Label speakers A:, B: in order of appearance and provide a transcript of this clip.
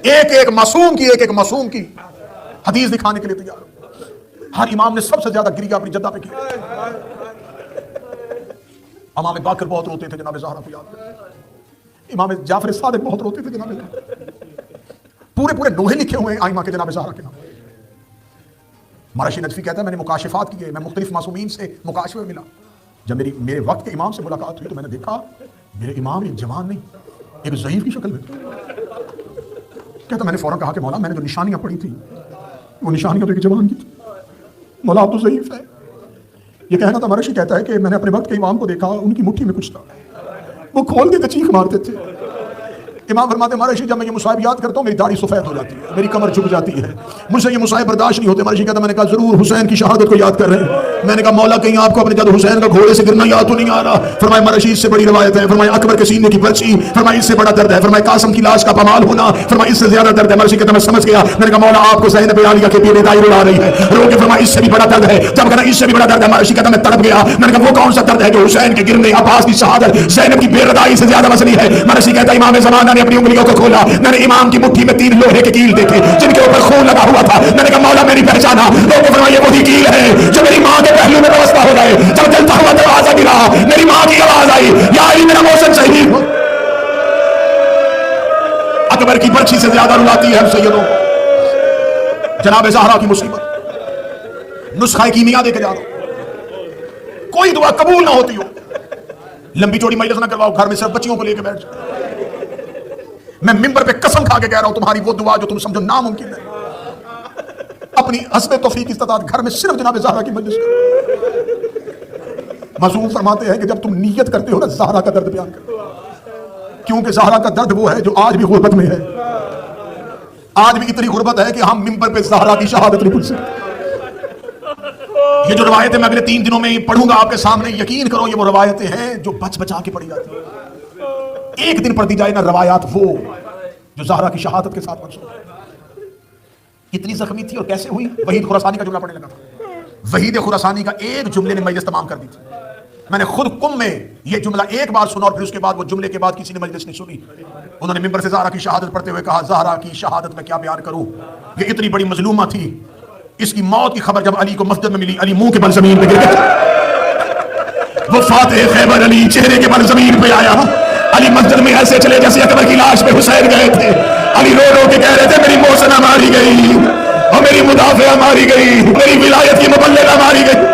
A: ایک ایک معصوم کی حدیث دکھانے کے لیے تیار ہو۔ ہر امام نے سب سے زیادہ گریہ اپنی جدہ پہ کی۔ امام باقر بہت روتے تھے جناب زہرا کو یاد کریں، امام جعفر صادق بہت روتے تھے جناب زہرا، پورے نوحے لکھے ہوئے ہیں آئمہ کے جناب زہرا کے نام۔ مرشی نجفی کہتا ہے میں نے مکاشفات کیے، میں مختلف معصومین سے مکاشفے ملا، جب میرے وقت کے امام سے ملاقات ہوئی تو میں نے دیکھا میرے امام ایک جوان نہیں ایک ضعیف کی شکل میں۔ کہتا میں نے فوراً کہا کہ مولا میں نے جو نشانیاں پڑھی تھی وہ نشانیاں تو ایک جوان کی تھی، مولا آپ تو ضعیف ہے۔ یہ کہنا تھا مرشی کہتا ہے کہ میں نے اپنے وقت کے امام کو دیکھا، ان کی مٹھی میں کچھ تھا، وہ کھول کے چیخ مارتے تھے۔ امام فرماتے مرشی جب میں یہ مصائب یاد کرتا ہوں میری داڑھی سفید ہو جاتی ہے، میری کمر جھک جاتی ہے، مجھ سے یہ مصائب برداشت نہیں ہوتے۔ مرشی کہتا میں نے کہا ضرور حسین کی شہادت کو یاد کر رہے ہیں۔ میں نے کہا مولا کہیں آپ کو اپنے جد حسین کا گھوڑے سے گرنا یاد تو نہیں آ رہا؟ فرمایا مرشی اس سے بڑی روایت ہے، فرمایا اکبر کے سینے کی پرچی، فرمایا اس سے بڑا درد ہے، فرمایا قاسم کی لاش کا پامال ہونا، فرمایا اس سے زیادہ درد ہے۔ مرشی کہتا میں سمجھ گیا۔ میں نے کہا مولا آپ کو زینب عالیہ کے پیرے دائی اڑا رہی ہے، رو کے فرمایا اس سے بھی بڑا درد ہے۔ جب کہا اس سے بھی بڑا درد ہے، مرشی کہتا میں تڑپ گیا۔ میں نے کہا وہ کون سا درد ہے جو حسین کے گرنے، عباس کی شہادت، زینب کی بے ردائی سے زیادہ وزنی ہے؟ مرشی کہتا امام زمانہ نے اپنی انگلیوں کو کھولا، میں نے امام کی مٹھی میں 3 لوہے کے کیل دیکھے جن کے اوپر خون لگا ہوا تھا۔ میں نے کہا مولا میری پہچانا؟ لوگوں نے فرمایا یہ وہی کیل ہے جو میری ماں کے پہلو میں وابستہ ہو گئے، جب جلتا ہوا دروازہ گرا میری ماں کی آواز آئی یا علی میرا محسن شہید۔ اکبر کی برچھی سے زیادہ رلاتی ہے سیدوں جناب زہرا کی مصیبت۔ نسخہ کیمیا دے کے جا دو، کوئی دعا قبول نہ ہوتی ہو، لمبی چوڑی مجلس نہ کرواؤ، گھر میں صرف بچیوں کو لے کے بیٹھ جاؤ۔ میں ممبر پہ قسم کھا کے کہہ رہا ہوں تمہاری وہ دعا جو تم سمجھو ناممکن ہے، اپنی حسب توفیق استطاعت گھر میں صرف جناب زہرا کی مجلس کرو۔ معصوم فرماتے ہیں کہ جب تم نیت کرتے ہو نا زہرا کا درد بیان کرو، کیونکہ زہرا کا درد وہ ہے جو آج بھی غربت میں ہے، آج بھی اتنی غربت ہے کہ ہم ممبر پہ زہرا کی شہادت نہیں بھول سکتے۔ یہ جو روایتیں میں اگلے 3 دنوں میں پڑھوں گا آپ کے سامنے، یقین کرو یہ وہ روایتیں ہیں جو بچ بچا کے پڑھی جاتی ہیں۔ ایک دن پڑھ دی جائے نا روایات وہ جو زہرا کی شہادت کے ساتھ منسوب ہے۔ کتنی زخمی تھی اور کیسے ہوئی؟ وحید خراسانی کا جملہ پڑھنے لگا تھا، وحید خراسانی کا ایک جملے نے مجلس تمام کر دی تھی۔ میں نے خود قم میں یہ جملہ ایک بار سنا اور پھر اس کے بعد وہ جملے کے بعد کسی نے مجلس نہیں سنی۔ انہوں نے ممبر سے زہرا کی شہادت پڑھتے ہوئے کہا زہرا کی شہادت میں کیا بیان کروں، یہ اتنی بڑی مظلومہ تھی، اس کی موت کی خبر جب علی کو مسجد میں ملی علی منہ کے بل زمین پہ گر گیا۔ وہ فاتح خیبر علی چہرے کے بل زمین پہ آیا، علی مسجد میں ایسے چلے جیسے اکبر کی لاش پہ حسین گئے تھے۔ علی رو رو کے کہہ رہے تھے میری محسنہ ماری گئی اور میری مدافعہ ماری گئی، میری ولایت کی مبلغہ ماری گئی۔